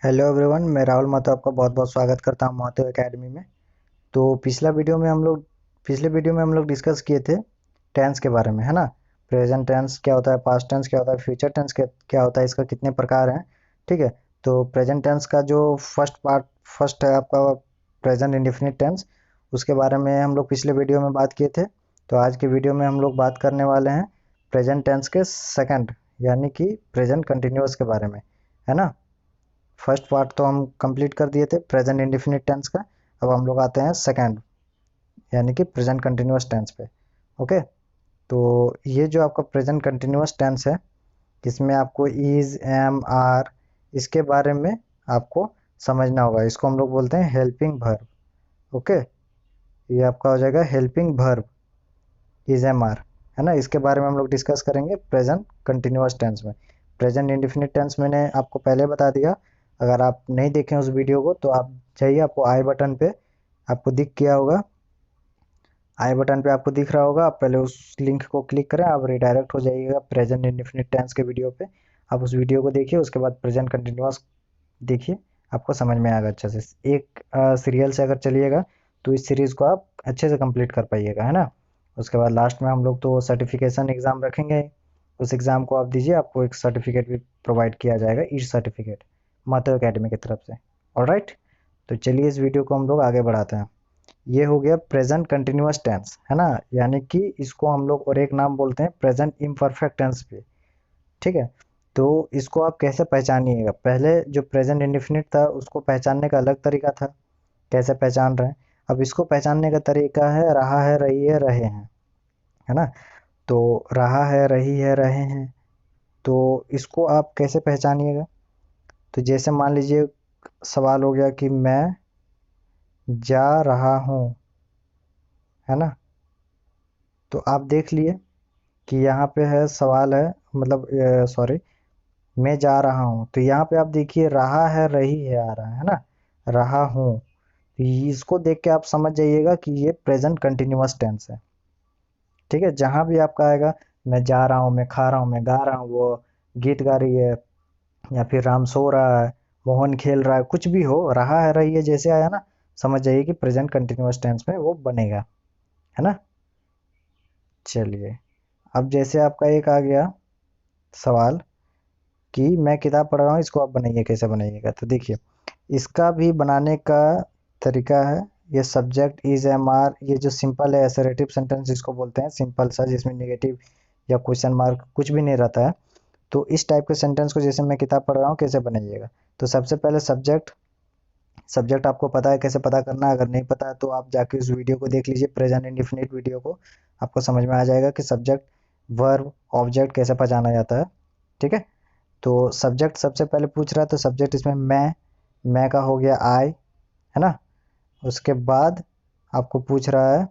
Hello everyone, मैं राहुल महतो आपका बहुत बहुत स्वागत करता हूं महतो एकेडमी में। तो पिछले वीडियो में हम लोग डिस्कस किए थे टेंस के बारे में, है ना। प्रेजेंट टेंस क्या होता है, पास्ट टेंस क्या होता है, फ्यूचर टेंस क्या होता है, इसका कितने प्रकार हैं। ठीक है। तो प्रेजेंट टेंस का जो फर्स्ट है आपका प्रेजेंट इंडेफिनिट टेंस, उसके बारे में हम लोग पिछले वीडियो में बात किए थे। तो आज के वीडियो में हम लोग बात करने वाले हैं प्रेजेंट टेंस के सेकंड, यानी कि प्रेजेंट कंटिन्यूअस के बारे में, है ना। फर्स्ट पार्ट तो हम कंप्लीट कर दिए थे प्रेजेंट इंडेफिनिट टेंस का। अब हम लोग आते हैं सेकंड, यानी कि प्रेजेंट कंटिन्यूअस टेंस पे। ओके। तो ये जो आपका प्रेजेंट कंटिन्यूअस टेंस है, इसमें आपको इज, एम, आर, इसके बारे में आपको समझना होगा। इसको हम लोग बोलते हैं हेल्पिंग वर्ब। ओके। ये आपका हो जाएगा helping verb, is, am, are, है ना। इसके बारे में हम लोग डिस्कस करेंगे प्रेजेंट कंटिन्यूअस टेंस में। प्रेजेंट इंडेफिनिट टेंस मैंने आपको पहले बता दिया। अगर आप नहीं देखें उस वीडियो को तो आप जाइए, आपको आई बटन पे आपको दिख गया होगा। आई बटन पे आपको दिख रहा होगा, आप पहले उस लिंक को क्लिक करें, आप रिडायरेक्ट हो जाइएगा प्रेजेंट इंडेफिनिट टेंस के वीडियो पे। आप उस वीडियो को देखिए, उसके बाद प्रेजेंट कंटिन्यूअस देखिए, आपको समझ में आएगा अच्छे से। एक सीरियल से अगर चलिएगा तो इस सीरीज को आप अच्छे से कंप्लीट कर पाइएगा, है ना। उसके बाद लास्ट में हम लोग तो सर्टिफिकेशन एग्जाम रखेंगे। उस एग्जाम को आप दीजिए, आपको एक सर्टिफिकेट भी प्रोवाइड किया जाएगा, ई सर्टिफिकेट, मातो एकेडमी की तरफ से। ऑलराइट। तो चलिए इस वीडियो को हम लोग आगे बढ़ाते हैं। ये हो गया प्रेजेंट कंटिन्यूअस टेंस, है ना। यानी कि इसको हम लोग और एक नाम बोलते हैं प्रेजेंट इम्परफेक्ट टेंस भी। ठीक है। तो इसको आप कैसे पहचानिएगा, पहले जो प्रेजेंट इंडेफिनिट था उसको पहचानने का अलग तरीका था। कैसे पहचान रहे हैं, अब इसको पहचानने का तरीका है रहा है, रही है, रहे हैं, है ना। तो रहा है, रही है, रहे हैं, तो इसको आप कैसे पहचानिएगा। तो जैसे मान लीजिए सवाल हो गया कि मैं जा रहा हूँ, है ना। तो आप देख लिए कि यहाँ पे है, सवाल है, मतलब सॉरी, मैं जा रहा हूँ, तो यहाँ पे आप देखिए रहा है, रही है आ रहा है ना, रहा हूँ। इसको देख के आप समझ जाइएगा कि ये प्रेजेंट कंटिन्यूअस टेंस है। ठीक है। जहां भी आपका आएगा, मैं जा रहा हूँ, मैं खा रहा हूँ, मैं गा रहा हूँ, वो गीत गा रही है, या फिर राम सो रहा है, मोहन खेल रहा है, कुछ भी हो, रहा है, रही है, जैसे आया ना, समझ जाइए कि प्रेजेंट कंटिन्यूअस टेंस में वो बनेगा, है ना। चलिए, अब जैसे आपका एक आ गया सवाल कि मैं किताब पढ़ रहा हूँ, इसको आप बनाइए, कैसे बनाइएगा। तो देखिए, इसका भी बनाने का तरीका है। ये सब्जेक्ट इज, एम, आर, ये जो सिंपल है एसरेटिव सेंटेंस जिसको बोलते हैं, सिंपल सा, जिसमें नेगेटिव या क्वेश्चन मार्क कुछ भी नहीं रहता है। तो इस टाइप के सेंटेंस को जैसे मैं किताब पढ़ रहा हूँ कैसे बनाइएगा। तो सबसे पहले सब्जेक्ट, सब्जेक्ट आपको पता है कैसे पता करना है। अगर नहीं पता है तो आप जाके उस वीडियो को देख लीजिए, प्रेजेंट इंडेफिनिट वीडियो को, आपको समझ में आ जाएगा कि सब्जेक्ट, वर्ब, ऑब्जेक्ट कैसे पहचाना जाता है। ठीक है। तो सब्जेक्ट सबसे पहले पूछ रहा है, तो सब्जेक्ट इसमें मैं का हो गया आई, है ना। उसके बाद आपको पूछ रहा है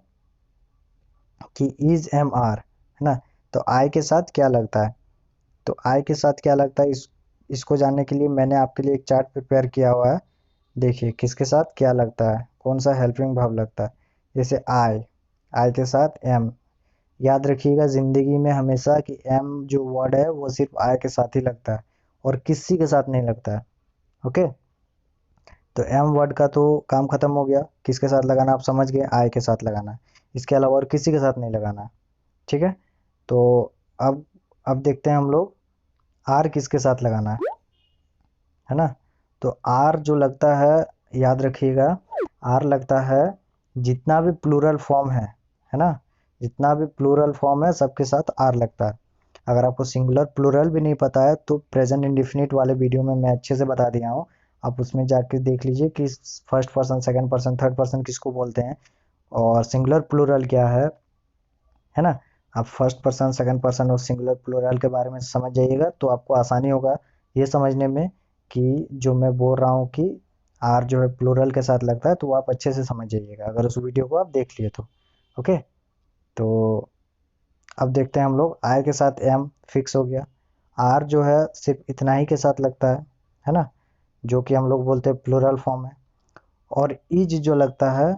कि इज, एम, आर, है ना। तो आई के साथ क्या लगता है, तो आई के साथ क्या लगता है, इसको जानने के लिए मैंने आपके लिए एक चार्ट प्रिपेयर किया हुआ है। देखिए किसके साथ क्या लगता है, कौन सा हेल्पिंग वर्ब लगता है। जैसे आई, आई के साथ एम। याद रखिएगा जिंदगी में हमेशा कि एम जो वर्ड है वो सिर्फ आई के साथ ही लगता है, और किसी के साथ नहीं लगता है। ओके। तो एम वर्ड का तो काम खत्म हो गया, किसके साथ लगाना आप समझ गए, आई के साथ लगाना है। इसके अलावा और किसी के साथ नहीं लगाना है। ठीक है। तो अब अब देखते हैं हम लोग आर किसके साथ लगाना है ना। तो आर जो लगता है, याद रखिएगा, आर लगता है जितना भी प्लूरल फॉर्म है ना, जितना भी प्लूरल फॉर्म है सबके साथ आर लगता है। अगर आपको सिंगुलर प्लूरल भी नहीं पता है तो प्रेजेंट इंडिफिनिट वाले वीडियो में मैं अच्छे से बता दिया हूँ, आप उसमें जाके देख लीजिए कि first person, second person, third person किसको बोलते हैं, और सिंगुलर प्लूरल क्या है ना। आप फर्स्ट पर्सन, सेकंड पर्सन और सिंगुलर प्लूरल के बारे में समझ जाइएगा तो आपको आसानी होगा ये समझने में कि जो मैं बोल रहा हूँ कि आर जो है प्लूरल के साथ लगता है, तो वो आप अच्छे से समझ जाइएगा अगर उस वीडियो को आप देख लिए तो। ओके। तो अब देखते हैं हम लोग, आई के साथ एम फिक्स हो गया, आर जो है सिर्फ इतना ही के साथ लगता है ना, जो कि हम लोग बोलते हैं प्लूरल फॉर्म है। और इज जो लगता है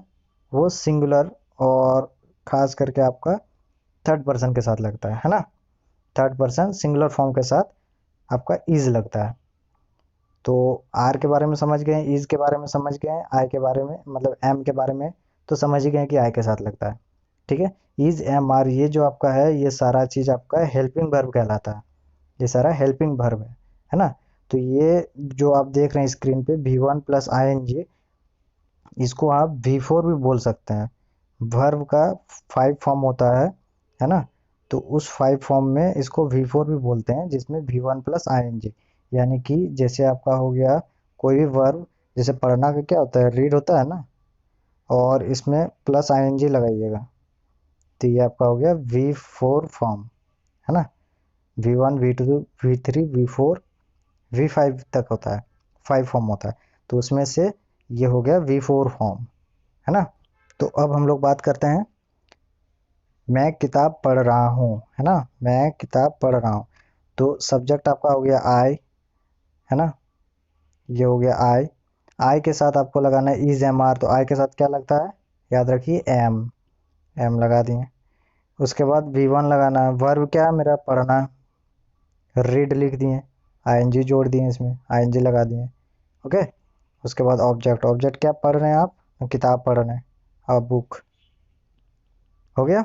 वो सिंगुलर, और खास करके आपका थर्ड पर्सन के साथ लगता है ना। थर्ड पर्सन सिंगुलर फॉर्म के साथ आपका इज लगता है। तो आर के बारे में समझ गए, इज के बारे में समझ गए, आई के बारे में मतलब एम के बारे में तो समझ ही गए कि आई के साथ लगता है। ठीक है, इज एम आर ये जो आपका है ये सारा चीज़ आपका हेल्पिंग वर्ब कहलाता है, ये सारा हेल्पिंग वर्ब है ना। तो ये जो आप देख रहे हैं स्क्रीन पे V1 प्लस ING, इसको आप V4 भी बोल सकते हैं। वर्ब का 5 फॉर्म होता है ना। तो उस 5 फॉर्म में इसको V4 भी बोलते हैं, जिसमें V1 प्लस ING, यानी कि जैसे आपका हो गया कोई भी वर्ब, जैसे पढ़ना का क्या होता है, रीड होता है ना, और इसमें प्लस ING लगाइएगा, तो ये आपका हो गया V4 फॉर्म, है ना। V1 V2 V3 V4 V5 तक होता है, 5 फॉर्म होता है, तो उसमें से ये हो गया V4 फॉर्म, है ना। तो अब हम लोग बात करते हैं, मैं किताब पढ़ रहा हूँ, है ना, मैं किताब पढ़ रहा हूँ। तो सब्जेक्ट आपका हो गया आई, है ना, ये हो गया आई। आई के साथ आपको लगाना है इज एम आर, तो आई के साथ क्या लगता है, याद रखिए एम, एम लगा दिए। उसके बाद V1 लगाना है, वर्ब क्या है मेरा, पढ़ना, रीड लिख दिए, ING जोड़ दिए, इसमें ING लगा दिए, ओके। उसके बाद ऑब्जेक्ट, ऑब्जेक्ट क्या पढ़ रहे हैं आप, किताब पढ़ रहे हैं, आप बुक, हो गया।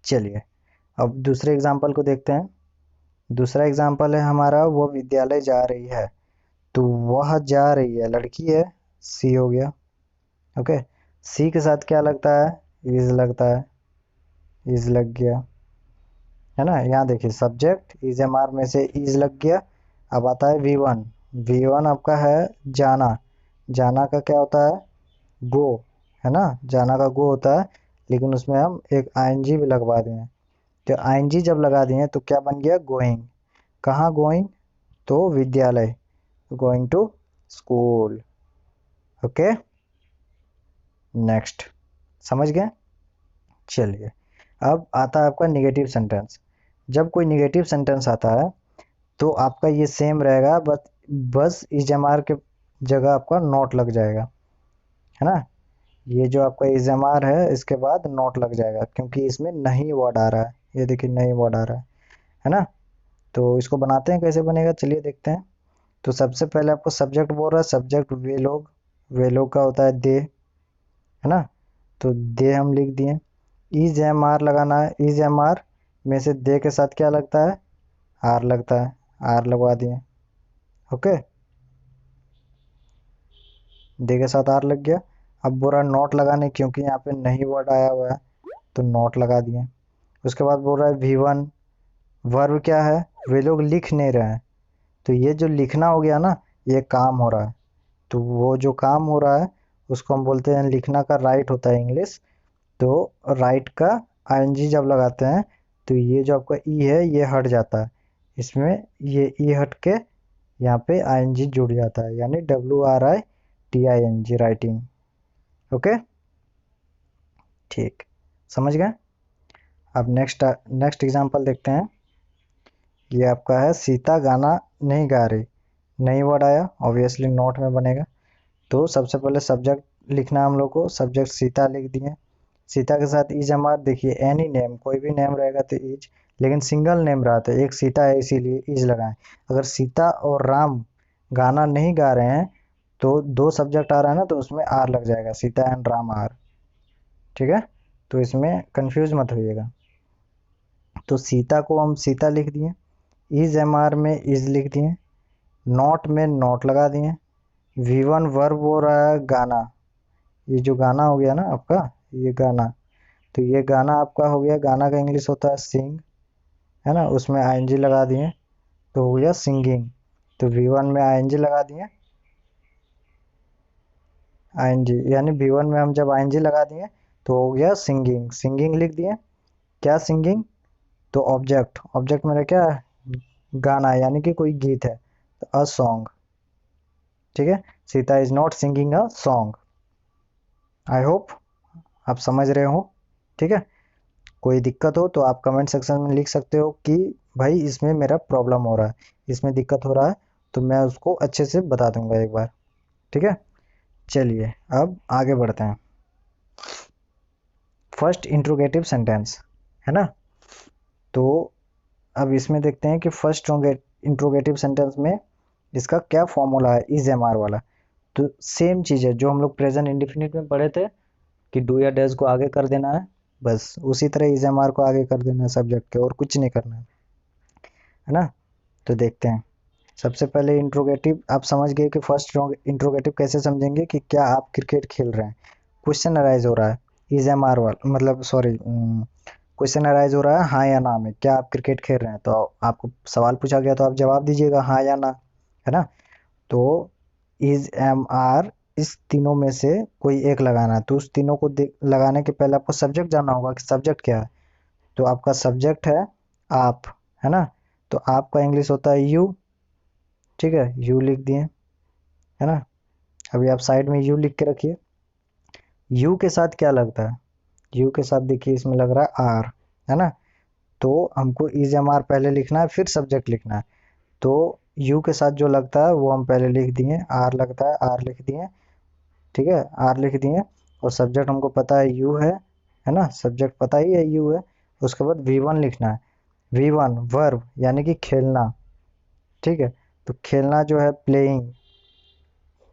चलिए अब दूसरे एग्जाम्पल को देखते हैं। दूसरा एग्जाम्पल है हमारा, वो विद्यालय जा रही है, तो वह जा रही है लड़की है, सी हो गया, ओके। सी के साथ क्या लगता है, इज लगता है, इज लग गया, है ना। यहाँ देखिए सब्जेक्ट इज एम आर में से इज लग गया। अब आता है V1, V1 आपका है जाना, जाना का क्या होता है, गो, है ना, जाना का गो होता है, लेकिन उसमें हम एक ING भी लगवा दें। तो ING जब लगा दिए तो क्या बन गया, गोइंग। कहाँ गोइंग, तो विद्यालय, going to school, okay. Next, समझ गए। चलिए अब आता है आपका निगेटिव सेंटेंस। जब कोई निगेटिव सेंटेंस आता है तो आपका ये सेम रहेगा, बस बस इज एम आर के जगह आपका नॉट लग जाएगा, है ना। ये जो आपका इज एम आर है इसके बाद नॉट लग जाएगा, क्योंकि इसमें नहीं वर्ड आ रहा है, ये देखिए नहीं वर्ड आ रहा है ना। तो इसको बनाते हैं, कैसे बनेगा चलिए देखते हैं। तो सबसे पहले आपको सब्जेक्ट बोल रहा है, सब्जेक्ट वे लोग का होता है दे, है ना। तो दे हम लिख दिए। इज एम आर लगाना है, इज एम आर में से दे के साथ क्या लगता है, आर लगता है, आर लगवा दिए, ओके। दे के साथ आर लग गया। अब बोल रहा है नोट लगाने, क्योंकि यहाँ पे नहीं वर्ड आया हुआ है तो नोट लगा दिए। उसके बाद बोल रहा है V1, वर्ब क्या है, वे लोग लिख नहीं रहे हैं, तो ये जो लिखना हो गया ना, ये काम हो रहा है, तो वो जो काम हो रहा है उसको हम बोलते हैं, लिखना का राइट होता है इंग्लिश, तो राइट का ING जब लगाते हैं तो ये जो आपका ई है ये हट जाता है, इसमें ये ई हट के यहाँ पे ING जुड़ जाता है, यानी WRITING, राइटिंग, ओके। ठीक, समझ गए। अब नेक्स्ट एग्जांपल देखते हैं। ये आपका है सीता गाना नहीं गा रही, नहीं वर्ड आया, ऑब्वियसली नॉट में बनेगा। तो सबसे पहले सब्जेक्ट लिखना है हम लोग को, सब्जेक्ट सीता लिख दिए। सीता के साथ इज एम आर, देखिए एनी नेम, कोई भी नेम रहेगा तो इज, लेकिन सिंगल नेम रहा था, एक सीता है इसीलिए इज लगाएं। अगर सीता और राम गाना नहीं गा रहे हैं तो दो सब्जेक्ट आ रहा है ना, तो उसमें आर लग जाएगा, सीता एंड राम आर, ठीक है। तो इसमें कंफ्यूज मत होइएगा। तो सीता को हम सीता लिख दिए, इज एम आर में इज लिख दिए, नॉट में नॉट लगा दिए। V1 वर्ब हो रहा है गाना, ये जो गाना हो गया ना आपका, ये गाना, तो ये गाना आपका हो गया, गाना का इंग्लिश होता है सिंग, है ना, उसमें ING लगा दिए तो हो गया सिंगिंग। तो V1 में ING लगा दिए, ING, यानी V1 में हम जब ING लगा दिए तो हो गया सिंगिंग, सिंगिंग लिख दिए। क्या सिंगिंग, तो ऑब्जेक्ट, ऑब्जेक्ट मेरा क्या है, गाना, यानी कि कोई गीत है, तो अ सॉन्ग, ठीक है। Sita is not singing a song, I hope आप समझ रहे हो, ठीक है। कोई दिक्कत हो तो आप कमेंट सेक्शन में लिख सकते हो कि भाई इसमें मेरा प्रॉब्लम हो रहा है, इसमें दिक्कत हो रहा है, तो मैं उसको अच्छे से बता दूंगा एक बार, ठीक है। चलिए अब आगे बढ़ते हैं। फर्स्ट इंट्रोगेटिव सेंटेंस, है ना। तो अब इसमें देखते हैं कि फर्स्ट इंट्रोगेटिव सेंटेंस में इसका क्या फॉर्मूला है, इज एम आर वाला। तो सेम चीज़ है जो हम लोग प्रेजेंट इंडिफिनिट में पढ़े थे कि डू या डज को आगे कर देना है, बस उसी तरह इज एम आर को आगे कर देना है सब्जेक्ट के, और कुछ नहीं करना है ना। तो देखते हैं। सबसे पहले इंट्रोगेटिव आप समझ गए कि फर्स्ट इंट्रोगेटिव कैसे समझेंगे कि क्या आप क्रिकेट खेल रहे हैं। क्वेश्चन अराइज हो रहा है इज एम आर वाला, मतलब सॉरी, क्वेश्चन अराइज हो रहा है हाँ या ना में, क्या आप क्रिकेट खेल रहे हैं। तो आपको सवाल पूछा गया तो आप जवाब दीजिएगा हाँ या ना, है ना। तो इज एम आर, इस तीनों में से कोई एक लगाना है। तो उस तीनों को लगाने के पहले आपको सब्जेक्ट जानना होगा कि सब्जेक्ट क्या है। तो आपका सब्जेक्ट है आप, है ना। तो आपका इंग्लिश होता है यू, ठीक है, यू लिख दिए, है ना। अभी आप साइड में यू लिख के रखिए। यू के साथ क्या लगता है, यू के साथ देखिए इसमें लग रहा है आर, है ना। तो हमको इज एम आर पहले लिखना है फिर सब्जेक्ट लिखना है। तो यू के साथ जो लगता है वो हम पहले लिख दिए, आर लगता है आर लिख दिए, ठीक है, आर लिख दिए। और सब्जेक्ट हमको पता है यू है ना, सब्जेक्ट पता ही है यू है। उसके बाद वी वन लिखना है, वी वन वर्ब यानी कि खेलना, ठीक है। तो खेलना जो है प्लेइंग,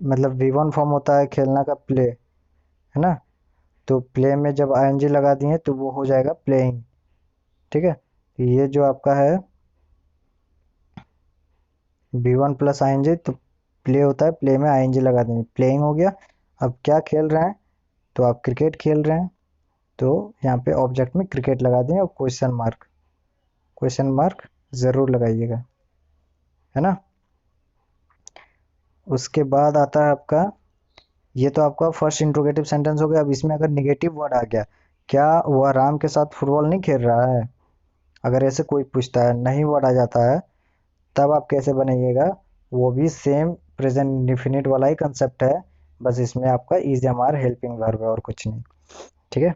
मतलब वी वन फॉर्म होता है खेलना का प्ले, है ना। तो प्ले में जब आईएनजी लगा दिए तो वो हो जाएगा प्लेइंग, ठीक है। तो ये जो आपका है B one plus I N G, तो प्ले होता है, प्ले में आई एन जी लगा देंगे, प्लेइंग हो गया। अब क्या खेल रहे हैं, तो आप क्रिकेट खेल रहे हैं, तो यहाँ पे ऑब्जेक्ट में क्रिकेट लगा दें और क्वेश्चन मार्क ज़रूर लगाइएगा, है ना। उसके बाद आता है आपका, ये तो आपका फर्स्ट इंट्रोगेटिव सेंटेंस हो गया। अब इसमें अगर निगेटिव वर्ड आ गया, क्या वह राम के साथ फुटबॉल नहीं खेल रहा है, अगर ऐसे कोई पूछता है, नहीं वर्ड आ जाता है, तब आप कैसे बनाइएगा, वो भी सेम प्रेजेंट इंडिफिनिट वाला ही कंसेप्ट है, बस इसमें आपका is am are helping verb है और कुछ नहीं, ठीक है।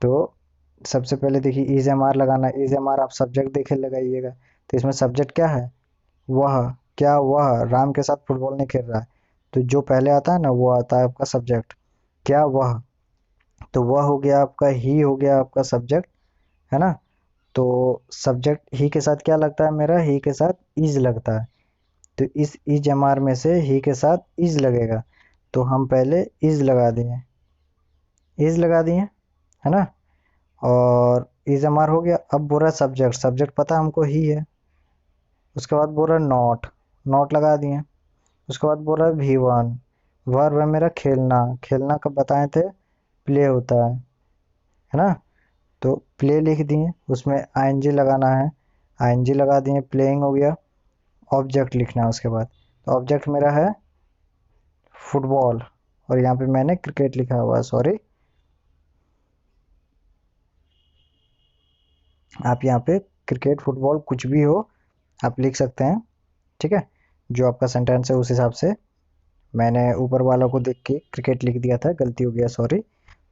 तो सबसे पहले देखिए इज एम आर लगाना, इज एम आर आप सब्जेक्ट देखे लगाइएगा। तो इसमें सब्जेक्ट क्या है, वह, क्या वह राम के साथ फुटबॉल नहीं खेल रहा है। तो जो पहले आता है ना वो आता है आपका सब्जेक्ट, क्या वह, तो वह हो गया आपका, ही हो गया आपका सब्जेक्ट, है ना। तो सब्जेक्ट ही के साथ क्या लगता है मेरा, ही के साथ इज लगता है। तो इस इज एम आर में से ही के साथ इज लगेगा, तो हम पहले इज लगा दिए, इज लगा दिए, है ना। और इज एम आर हो गया। अब बोल रहा है सब्जेक्ट, सब्जेक्ट पता हमको ही है। उसके बाद बोल रहा है नॉट, नॉट लगा दिए। उसके बाद बोल रहा है वी वन, वर्ब है मेरा खेलना, खेलना कब बताए थे, प्ले होता है ना। तो प्ले लिख दिए, उसमें आईएनजी लगाना है, आईएनजी लगा दिए, प्लेइंग हो गया। ऑब्जेक्ट लिखना है उसके बाद, तो ऑब्जेक्ट मेरा है फुटबॉल, और यहाँ पे मैंने क्रिकेट लिखा हुआ है, सॉरी। आप यहाँ पे क्रिकेट फुटबॉल कुछ भी हो आप लिख सकते हैं, ठीक है। जो आपका सेंटेंस है उस हिसाब से, मैंने ऊपर वालों को देख के क्रिकेट लिख दिया था, गलती हो गया, सॉरी।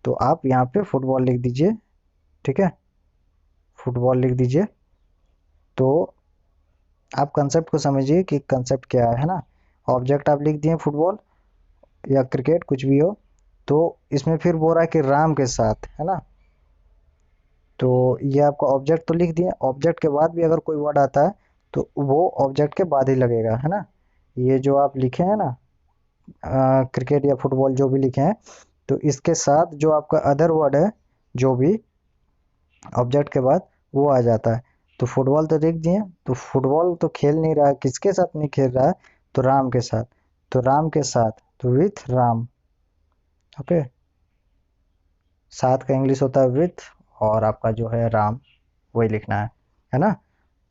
तो आप यहाँ पे फुटबॉल लिख दीजिए, ठीक है, फुटबॉल लिख दीजिए। तो आप कंसेप्ट को समझिए कि कंसेप्ट क्या है ना। ऑब्जेक्ट आप लिख दिए फुटबॉल या क्रिकेट कुछ भी हो। तो इसमें फिर बोल रहा है कि राम के साथ, है ना। तो ये आपका ऑब्जेक्ट तो लिख दिए, ऑब्जेक्ट के बाद भी अगर कोई वर्ड आता है तो वो ऑब्जेक्ट के बाद ही लगेगा, है ना। ये जो आप लिखे हैं ना, क्रिकेट या फुटबॉल जो भी लिखे हैं, तो इसके साथ जो आपका अदर वर्ड है जो भी ऑब्जेक्ट के बाद, वो आ जाता है। तो फुटबॉल तो लिख दिए, तो फुटबॉल तो खेल नहीं रहा है, किसके साथ नहीं खेल रहा है, तो राम के साथ। तो राम के साथ, तो विथ राम, ओके। साथ का इंग्लिश होता है विथ, और आपका जो है राम, वही लिखना है ना।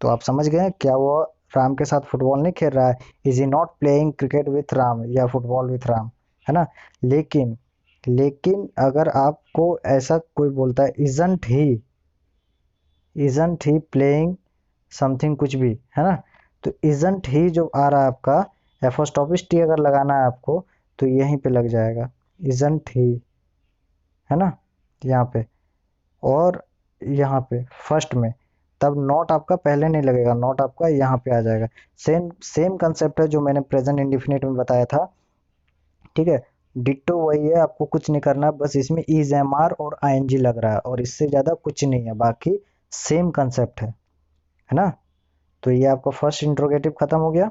तो आप समझ गए क्या वो राम के साथ फुटबॉल नहीं खेल रहा है, is he not playing cricket with Ram या फुटबॉल विथ राम, है ना। लेकिन लेकिन अगर आपको ऐसा कोई बोलता है इजंट ही प्लेइंग समथिंग कुछ भी, है ना। तो इजंट ही जो आ रहा है आपका, एपोस्ट्रोफी टी अगर लगाना है आपको तो यहीं पे लग जाएगा, इजंट ही, है ना, यहाँ पे। और यहाँ पे फर्स्ट में, तब नॉट आपका पहले नहीं लगेगा, नॉट आपका यहाँ पे आ जाएगा। सेम सेम कंसेप्ट है जो मैंने प्रेजेंट इंडिफिनिट में बताया था, ठीक है। डिट्टो वही है, आपको कुछ नहीं करना, बस इसमें इज एम आर और आईएनजी लग रहा है, और इससे ज़्यादा कुछ नहीं है, बाकी सेम कंसेप्ट है ना। तो ये आपका फर्स्ट इंट्रोगेटिव खत्म हो गया।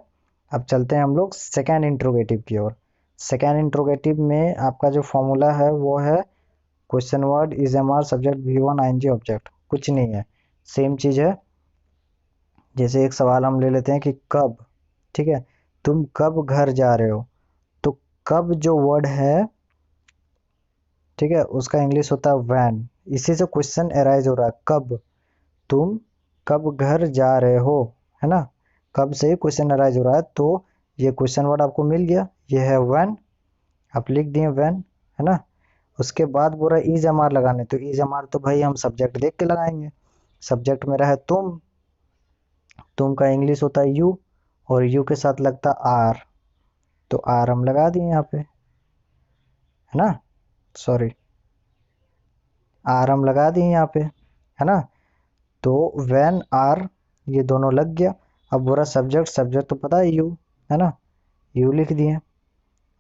अब चलते हैं हम लोग सेकेंड इंट्रोगेटिव की ओर। सेकेंड इंट्रोगेटिव में आपका जो फॉर्मूला है वो है question word is am are subject V1 ING object, कुछ नहीं है, सेम चीज़ है। जैसे एक सवाल हम ले लेते हैं कि कब, ठीक है, तुम कब घर जा रहे हो, तो कब जो वर्ड है, ठीक है, उसका इंग्लिश होता है वैन। इसी से क्वेश्चन अराइज हो रहा है, कब, तुम कब घर जा रहे हो, है ना, कब से क्वेश्चन अराइज हो रहा है। तो ये क्वेश्चन वर्ड आपको मिल गया, ये है वैन, आप लिख दिए वैन, है ना। उसके बाद बोल रहा है इज एम आर लगाने, तो इज एम आर तो भाई हम सब्जेक्ट देख के लगाएंगे। सब्जेक्ट मेरा है तुम का इंग्लिश होता है यू, और यू के साथ लगता आर, तो आर हम लगा दिए यहाँ पे, है ना, सॉरी, आर हम लगा दिए यहाँ पे, है ना। तो व्हेन आर, ये दोनों लग गया। अब बोल रहा सब्जेक्ट, सब्जेक्ट तो पता है यू, है ना, यू लिख दिए।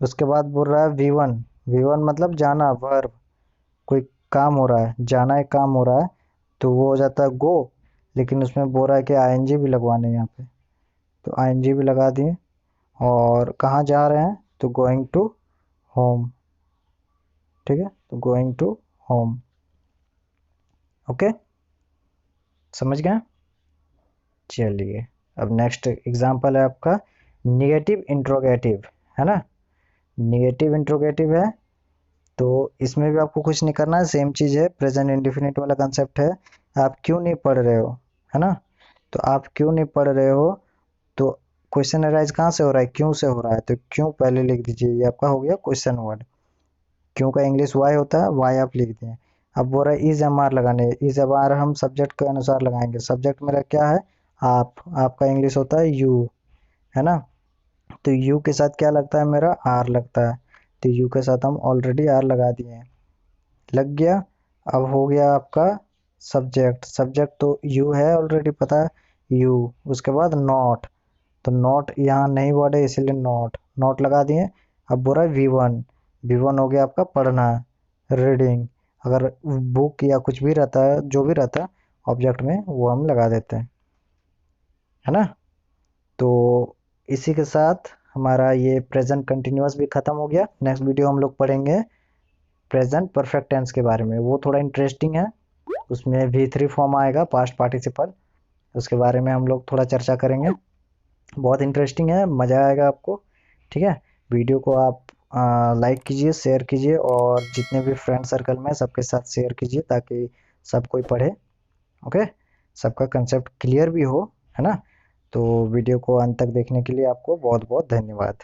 उसके बाद बोल रहा है V1, V1 मतलब जाना, वर्ब, कोई काम हो रहा है, जाना एक काम हो रहा है, तो वो हो जाता है गो, लेकिन उसमें बोल रहा है कि ING भी लगवाने हैं यहाँ पे, तो ING भी लगा दिए। और कहाँ जा रहे हैं, तो गोइंग टू होम, ठीक है, तो गोइंग टू होम। ओके, समझ गए। चलिए, अब नेक्स्ट एग्जांपल है आपका निगेटिव इंट्रोगेटिव, है ना। निगेटिव इंट्रोगेटिव है, तो इसमें भी आपको कुछ नहीं करना है, सेम चीज़ है, प्रेजेंट इंडेफिनिट वाला कंसेप्ट है। आप क्यों नहीं पढ़ रहे हो, है ना, तो आप क्यों नहीं पढ़ रहे हो, तो क्वेश्चन अराइज कहाँ से हो रहा है, क्यों से हो रहा है, तो क्यों पहले लिख दीजिए, ये आपका हो गया क्वेश्चन वर्ड। क्यों का इंग्लिश वाई होता है, वाई आप लिख दिए। अब बोल रहा है इज एम आर लगाने, इज एम आर हम सब्जेक्ट के अनुसार लगाएंगे, सब्जेक्ट मेरा क्या है, आपका इंग्लिश होता है यू, है ना, तो यू के साथ क्या लगता है, मेरा आर लगता है, तो यू के साथ हम ऑलरेडी आर लगा दिए हैं, लग गया। अब हो गया आपका सब्जेक्ट, सब्जेक्ट तो यू है ऑलरेडी पता है, यू, उसके बाद नॉट, तो नॉट यहाँ नहीं वर्ड है इसीलिए नॉट, नॉट लगा दिए। अब बोल रहा है V1, V1 हो गया आपका पढ़ना, रीडिंग, अगर बुक या कुछ भी रहता है, जो भी रहता है ऑब्जेक्ट में, वो हम लगा देते हैं, है ना। तो इसी के साथ हमारा ये प्रेजेंट कंटिन्यूअस भी खत्म हो गया। नेक्स्ट वीडियो हम लोग पढ़ेंगे प्रेजेंट परफेक्ट टेंस के बारे में, वो थोड़ा इंटरेस्टिंग है, उसमें V3 फॉर्म आएगा, पास्ट पार्टिसिपल, उसके बारे में हम लोग थोड़ा चर्चा करेंगे। बहुत इंटरेस्टिंग है, मज़ा आएगा आपको, ठीक है। वीडियो को आप लाइक कीजिए, शेयर कीजिए, और जितने भी फ्रेंड सर्कल में सबके साथ शेयर कीजिए ताकि सब कोई पढ़े, ओके, सबका कंसेप्ट क्लियर भी हो, है ना। तो वीडियो को अंत तक देखने के लिए आपको बहुत बहुत धन्यवाद।